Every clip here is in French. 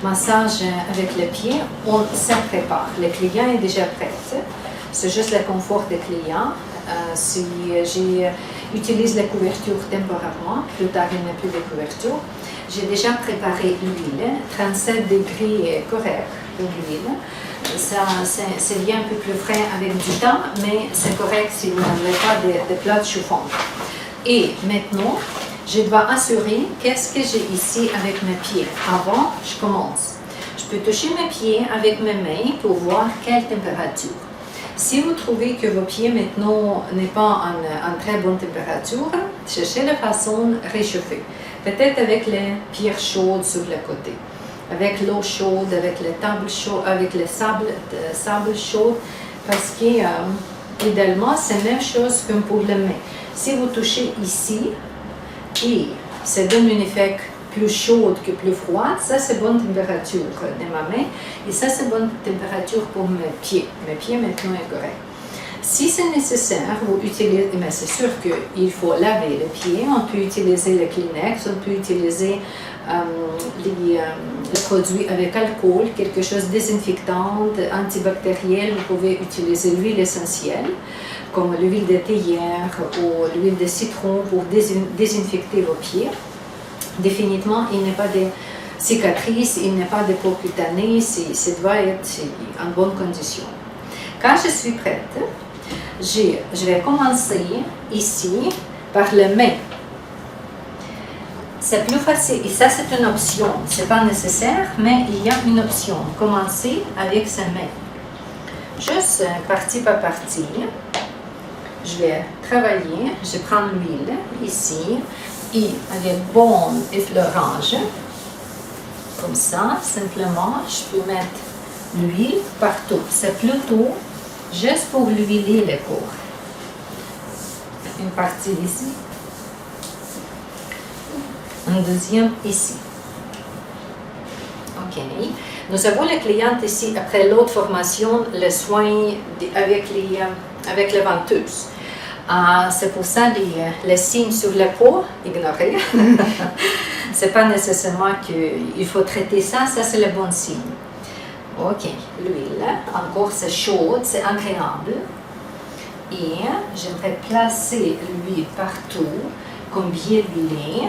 massage avec les pieds, on se prépare. Le client est déjà prêt. C'est juste le confort des clients. Si j'utilise la couverture temporairement, plus tard il n'y a plus de couverture, j'ai déjà préparé l'huile, 37 degrés correct pour l'huile. Ça, c'est bien un peu plus frais avec du temps, mais c'est correct si vous n'avez pas de plats chauffants. Et maintenant, je dois assurer qu'est-ce que j'ai ici avec mes pieds. Avant, je commence. Je peux toucher mes pieds avec mes mains pour voir quelle température. Si vous trouvez que vos pieds maintenant n'est pas en très bonne température, cherchez la façon de réchauffer. Peut-être avec les pierres chaudes sur le côté, avec l'eau chaude, avec les tables chaudes, avec le sable chaud, parce que idéalement c'est la même chose comme pour les mains. Si vous touchez ici et ça donne un effet plus chaude que plus froide, ça c'est bonne température de ma main et ça c'est bonne température pour mes pieds. Mes pieds maintenant est correct. Si c'est nécessaire, vous utilisez, mais c'est sûr qu'il faut laver les pieds, on peut utiliser le Kleenex, on peut utiliser les produits avec alcool, quelque chose de désinfectant, antibactériel, vous pouvez utiliser l'huile essentielle, comme l'huile de théière ou l'huile de citron pour désinfecter vos pieds. Définitivement, il n'y a pas de cicatrices, il n'y a pas de peau cutanée, ça doit être en bonne condition. Quand je suis prête, je vais commencer ici par les mains. C'est plus facile, et ça c'est une option, ce n'est pas nécessaire, mais il y a une option. Commencer avec ses mains. Juste partie par partie, je vais travailler, je prends l'huile ici, et avec bonne effleurage, comme ça, simplement, je peux mettre l'huile partout. C'est plutôt juste pour l'huiler le corps. Une partie ici, une deuxième ici. Ok. Nous avons les clientes ici, après l'autre formation, le soin avec les venteuses. C'est pour ça les signes sur la peau, ignorez. C'est pas nécessairement qu'il faut traiter ça, ça c'est le bon signe. Ok, l'huile, encore c'est chaud, c'est agréable. Et j'aimerais placer l'huile partout, comme bien huilé,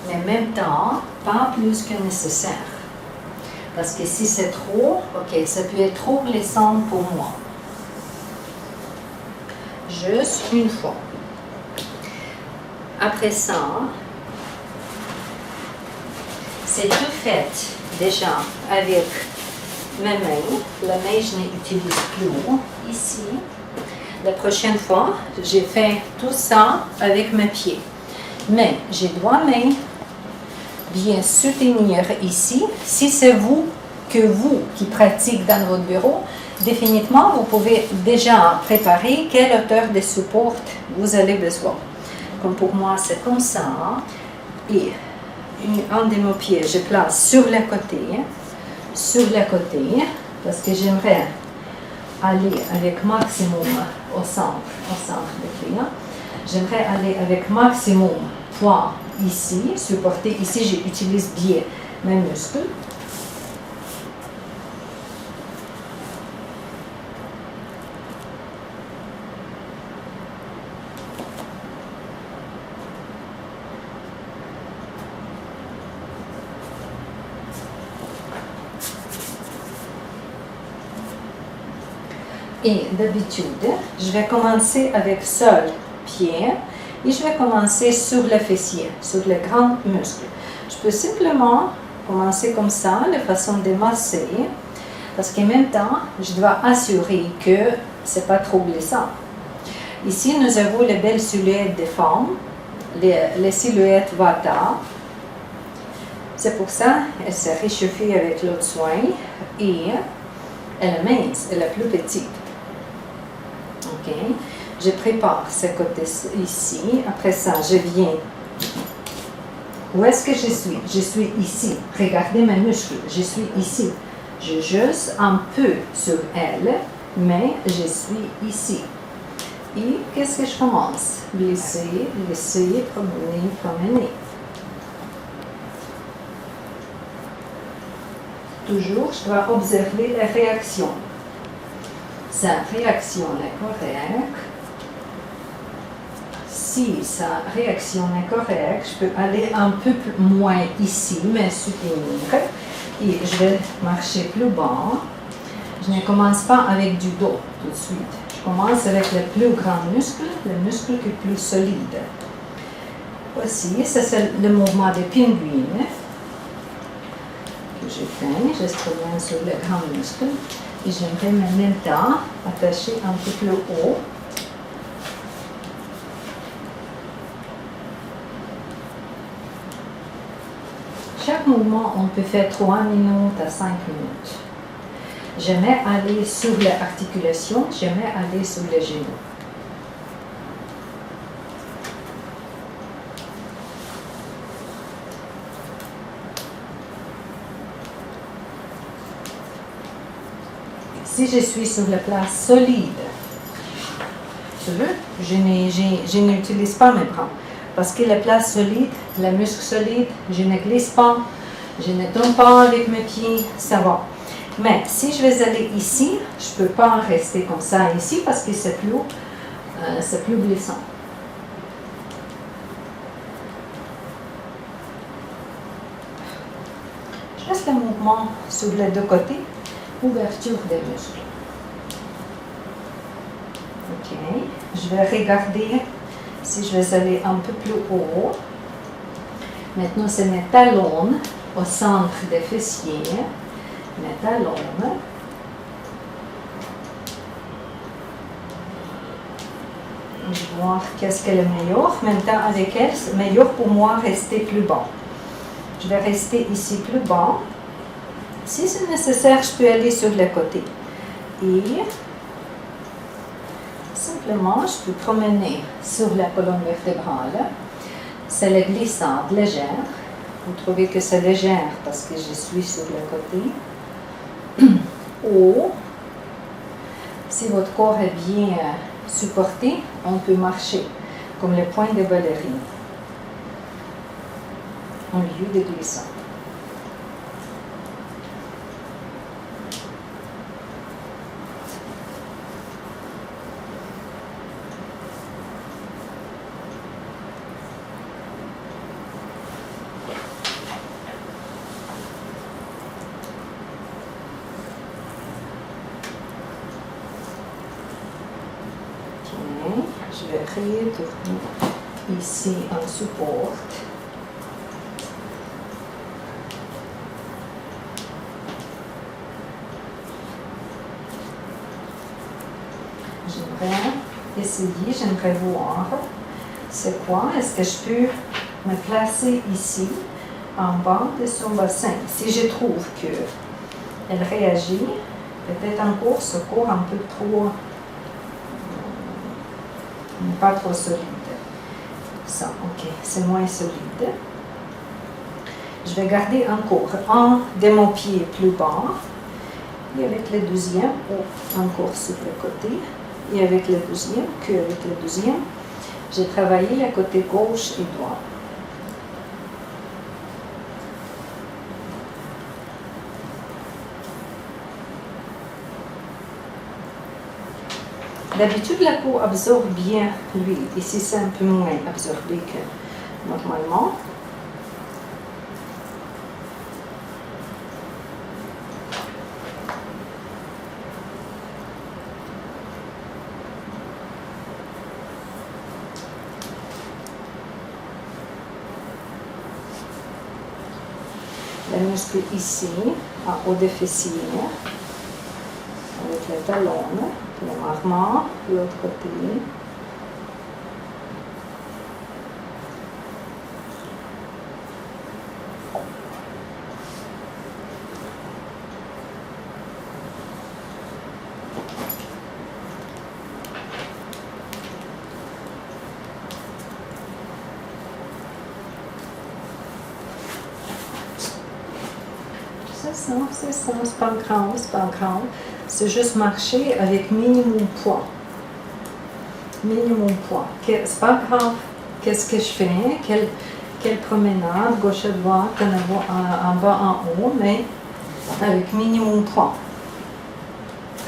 mais en même temps, pas plus que nécessaire. Parce que si c'est trop, ok, ça peut être trop glissant pour moi. Juste une fois. Après ça, c'est tout fait déjà avec mes mains. La main, je n'utilise plus ici. La prochaine fois, j'ai fait tout ça avec mes pieds. Mais je dois bien soutenir ici. Si c'est vous qui pratiquez dans votre bureau, définitivement, vous pouvez déjà préparer quelle hauteur de support vous avez besoin. Comme pour moi, c'est comme ça. Et un de mes pieds, je place sur le côté, parce que j'aimerais aller avec maximum au centre du client. J'aimerais aller avec maximum poids ici, supporter ici, j'utilise bien mes muscles. Et d'habitude, je vais commencer avec seul pied et je vais commencer sur le fessier, sur les grands muscles. Je peux simplement commencer comme ça, de façon de masser, parce qu'en même temps, je dois assurer que ce n'est pas trop glissant. Ici, nous avons les belles silhouettes des femmes, les silhouettes Vata. C'est pour ça qu'elle s'est réchauffée avec l'autre soin et elle est mince, elle est plus petite. Ok, je prépare ce côté ici. Après ça, je viens. Où est-ce que je suis? Je suis ici. Regardez mes muscles. Je suis ici. Je juste un peu sur elle, mais je suis ici. Et qu'est-ce que je commence? Glisser, glisser, promener, promener. toujours, je dois observer les réactions. Sa réaction est correcte. Si sa réaction est correcte, je peux aller un peu moins ici, mais soutenir. Et je vais marcher plus bas. Je ne commence pas avec du dos tout de suite. Je commence avec le plus grand muscle, le muscle qui est plus solide. Voici, ça c'est le mouvement des pingouins que j'ai fait. Je reviens sur le grand muscle. Et j'aimerais maintenant attacher un peu plus haut. Chaque mouvement, on peut faire 3 minutes à 5 minutes. Jamais aller sur l'articulation, jamais aller sur les genoux. Si je suis sur la place solide, je n'utilise pas mes bras. Parce que la place solide, le muscle solide, je ne glisse pas, je ne tombe pas avec mes pieds, ça va. Mais si je vais aller ici, je ne peux pas rester comme ça ici parce que c'est plus glissant. Je laisse le mouvement sur les deux côtés, ouverture des muscles. Ok, je vais regarder si je vais aller un peu plus haut. Maintenant, c'est mes talons au centre des fessiers. Mes talons. Je vais voir qu'est-ce qui est le meilleur. Maintenant, avec elle, c'est meilleur pour moi rester plus bas. Je vais rester ici plus bas. Si c'est nécessaire, je peux aller sur le côté. Et simplement, je peux promener sur la colonne vertébrale. C'est la glissade légère. Vous trouvez que c'est légère parce que je suis sur le côté. Ou, si votre corps est bien supporté, on peut marcher comme le point de ballerine au lieu de glissade. Je vais retourner ici en support. J'aimerais essayer, j'aimerais voir c'est quoi. Est-ce que je peux me placer ici en bas de son bassin? Si je trouve qu'elle réagit, peut-être encore ce corps un peu trop pas trop solide. Ça, ok, c'est moins solide. Je vais garder encore un de mon pied plus bas. Et avec le deuxième, encore sur le côté. Et avec le deuxième, qu'avec le deuxième, j'ai travaillé le côté gauche et droit. D'habitude, la peau absorbe bien l'huile. Ici, c'est un peu moins absorbé que normalement. Le muscle ici, en haut des fessiers, avec les talons. Le marmot, de l'autre côté. C'est ça, c'est pas grave, c'est pas grave. C'est juste marcher avec minimum poids. Minimum poids. C'est pas grave qu'est-ce que je fais, quelle promenade, gauche à droite, en bas, en haut, mais avec minimum point.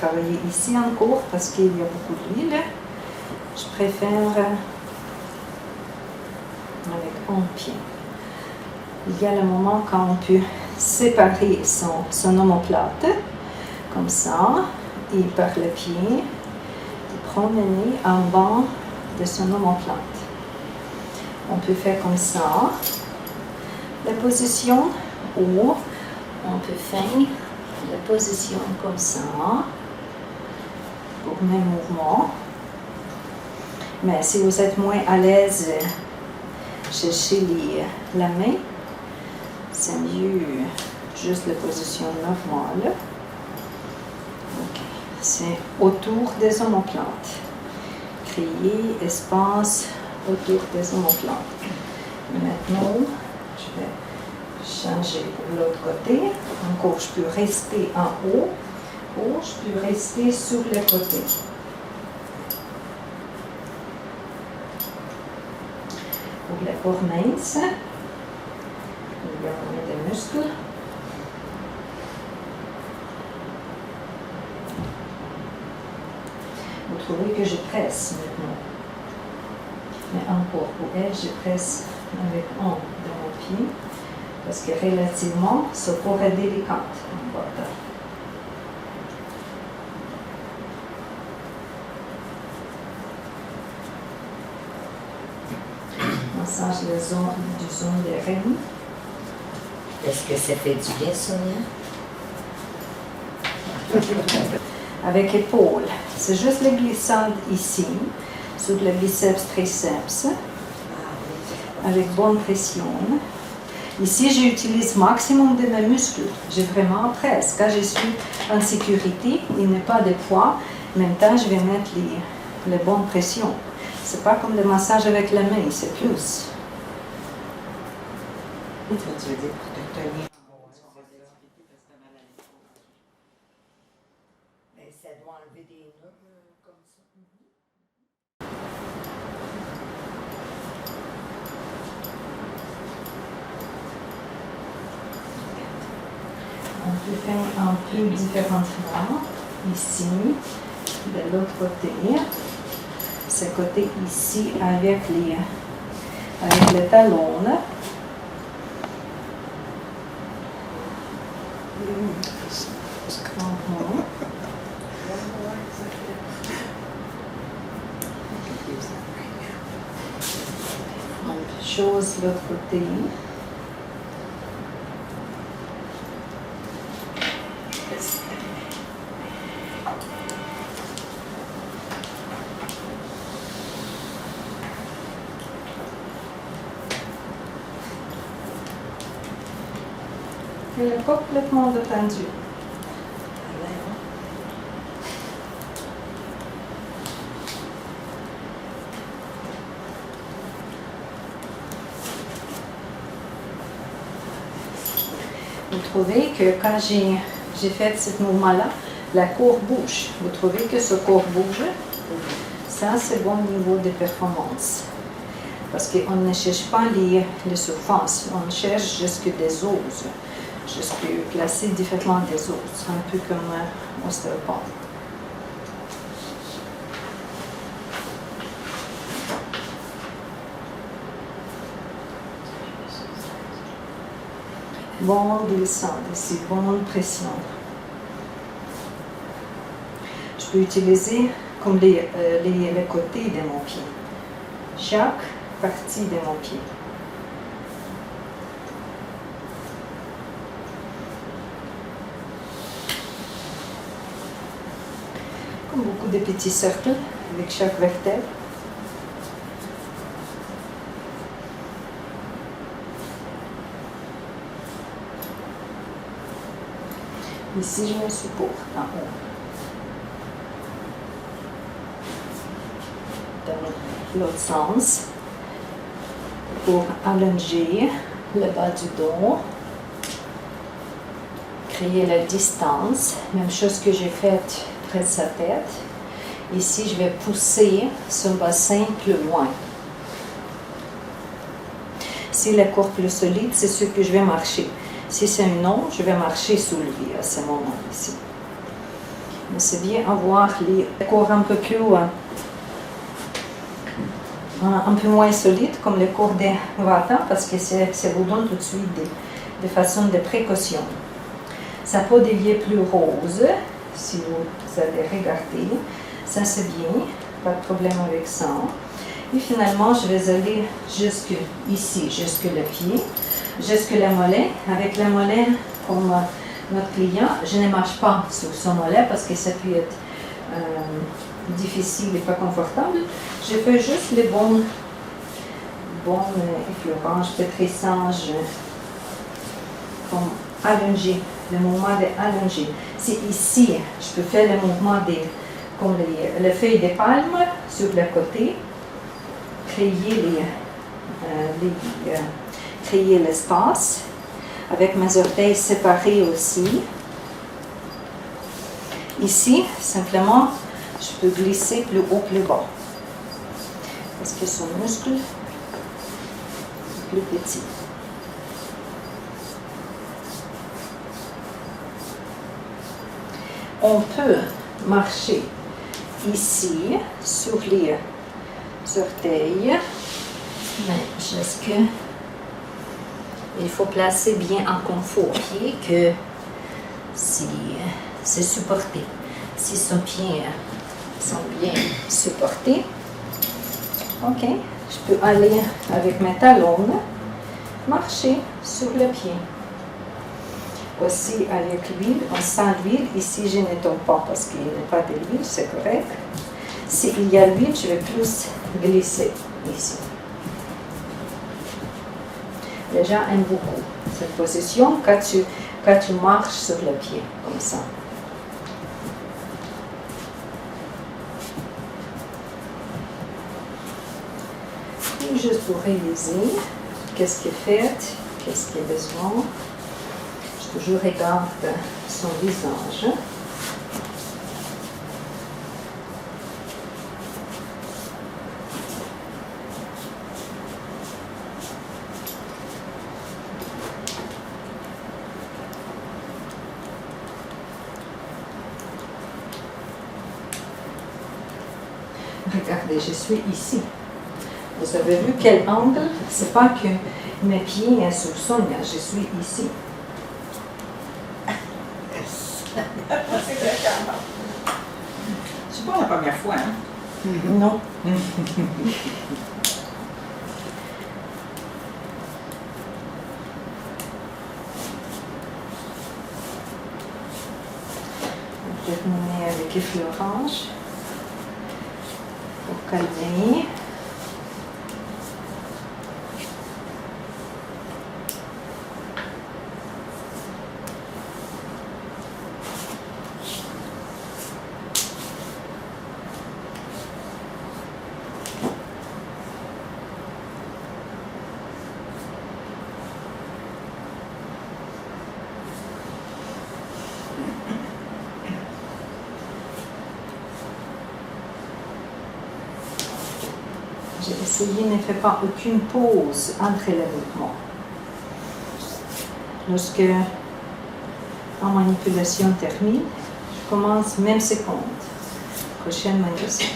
Travailler ici encore parce qu'il y a beaucoup d'huile. Je préfère avec un pied. Il y a le moment quand on peut séparer son omoplate, comme ça, et par le pied, promener en bas de son omoplate. On peut faire comme ça, la position, ou on peut faire la position comme ça, pour mes mouvements. Mais si vous êtes moins à l'aise, cherchez la main, c'est mieux juste la position normale. Okay. C'est autour des omoplates. Créer espace autour des omoplates. Maintenant, je vais changer pour l'autre côté. Encore, je peux rester en haut ou je peux rester sur le côté. Pour les corps minces, il y a des muscles. Vous trouvez que je presse maintenant. Mais encore, pour elle, je presse avec un de mon pied, parce que relativement, ce corps est délicat. Massage la zone des reins. Est-ce que ça fait du bien, Sonia? Avec épaule. C'est juste la glissade ici, sur le biceps triceps, avec bonne pression. Ici, j'utilise maximum de mes muscles. J'ai vraiment presse. Quand je suis en sécurité, il n'y a pas de poids. En même temps, je vais mettre les bonnes pressions. C'est pas comme le massage avec la main, c'est plus. Tu veux dire pour te tenir. Mais ça doit enlever des nœuds comme ça. On peut faire un peu différemment. Ici, de l'autre côté. Ce côté ici avec les talons. Même chose de l'autre côté. Elle est complètement détendue. Vous trouvez que quand j'ai fait ce mouvement-là, la cour bouge. Vous trouvez que ce corps bouge? Ça, c'est bon niveau de performance. Parce qu'on ne cherche pas les surfaces, on cherche jusque des os. Jusque placer différemment des os, un peu comme un ostéopathe. Bonne glissade ici, bonne pression. Je peux utiliser comme les côtés de mon pied. Chaque partie de mon pied. Comme beaucoup de petits cercles avec chaque vertèbre. Ici, je me supporte en haut. Dans l'autre sens, pour allonger le bas du dos, créer la distance, même chose que j'ai faite près de sa tête. Ici, je vais pousser son bassin plus loin. Si le corps plus solide, c'est sûr que je vais marcher. Si c'est un non, je vais marcher sur lui à ce moment ici. Mais c'est bien avoir les corps un peu plus, un peu moins solides, comme le corps des Vata, parce que ça vous donne tout de suite des façons de précaution. Sa peau devient plus rose, si vous allez regarder. Ça c'est bien, pas de problème avec ça. Et finalement, je vais aller jusque ici, jusque le pied, jusque le mollet. Avec le mollet, comme notre client, je ne marche pas sur son mollet parce que ça peut être difficile et pas confortable. Je fais juste les bons effleurages, pétrissages, comme allonger, le mouvement d'allonger. C'est ici, je peux faire le mouvement comme les feuilles de palme sur le côté. Créer l'espace avec mes orteils séparés aussi. Ici, simplement, je peux glisser plus haut, plus bas. Parce que son muscle est plus petit. On peut marcher ici sur les orteils, mais jusque il faut placer bien en confort que c'est supporté. Si son pied sont bien supportés, ok, je peux aller avec mes talons marcher sur le pied. Aussi avec l'huile, on sent l'huile. Ici, je ne tombe pas parce qu'il n'y a pas de l'huile, c'est correct. S'il y a l'huile, je vais plus glisser ici. Les gens aiment beaucoup cette position quand tu marches sur le pied, comme ça. Et juste pour réviser, qu'est-ce qui est fait, qu'est-ce qui est besoin. Je regarde son visage. Regardez, je suis ici. Vous avez vu quel angle? C'est pas que mes pieds sont sur son, je suis ici. C'est pas la première fois, hein? Non. Je vais terminer avec l'effleurage pour calmer. J'ai essayé, ne fais pas aucune pause entre les mouvements. Lorsque la manipulation termine, je commence même seconde. Prochaine manipulation.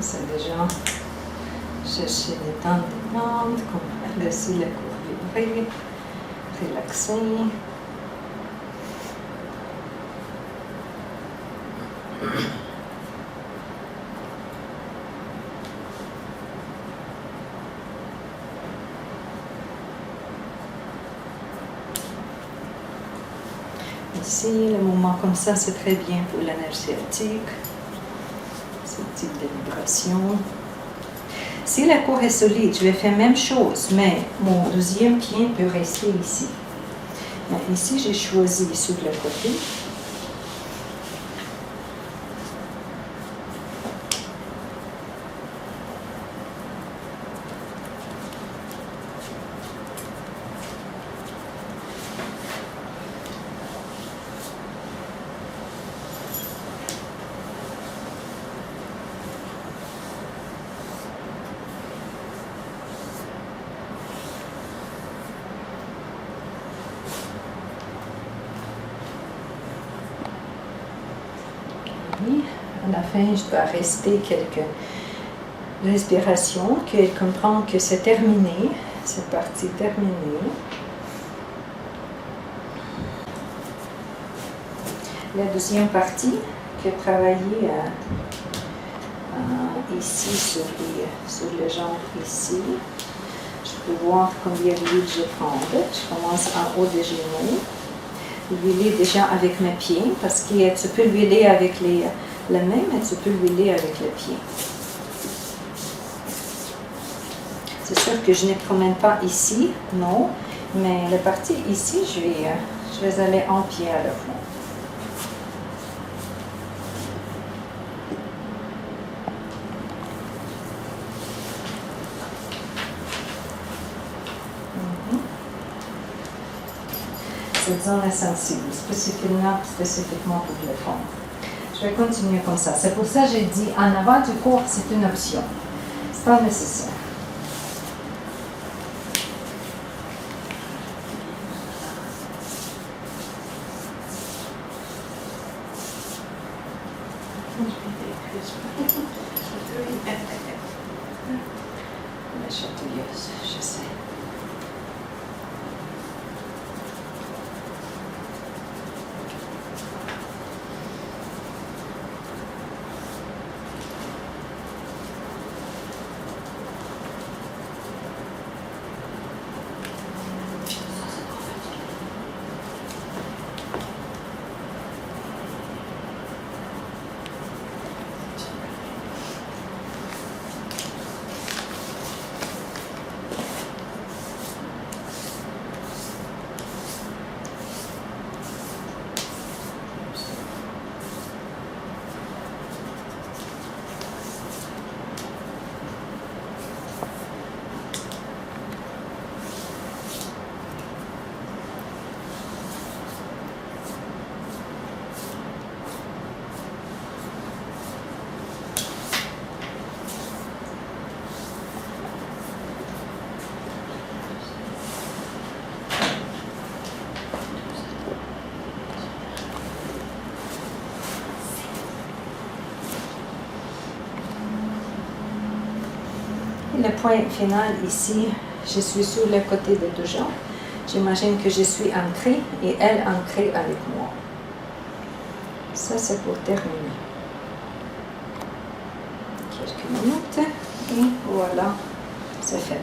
C'est déjà chercher les dents détentes, comme laisser le corps vibrer, relaxer. Ici, le mouvement comme ça, c'est très bien pour l'énergie sciatique. Ce type de vibration. Si le corps est solide, je vais faire la même chose, mais mon deuxième pied peut rester ici. Mais ici, j'ai choisi sur le côté. À la fin, je dois rester quelques respirations, qu'elle comprend que c'est terminé, cette partie terminée. La deuxième partie, que travailler ici sur les jambes ici. Je peux voir combien d'huile je prends. Je commence en haut des genoux. L'huiler déjà avec mes pieds, parce que tu peux l'huiler avec la main, mais tu peux l'huiler avec les pieds. C'est sûr que je ne promène pas ici, non, mais la partie ici, je vais aller en pied à la fois. Cette zone est sensible, spécifiquement pour le fond. Je vais continuer comme ça. C'est pour ça que j'ai dit en avant du corps, c'est une option. C'est pas nécessaire. La chatouilleuse, je sais. Le point final ici, je suis sur le côté des deux jambes. J'imagine que je suis ancrée et elle ancrée avec moi. Ça, c'est pour terminer. Quelques minutes et voilà, c'est fait.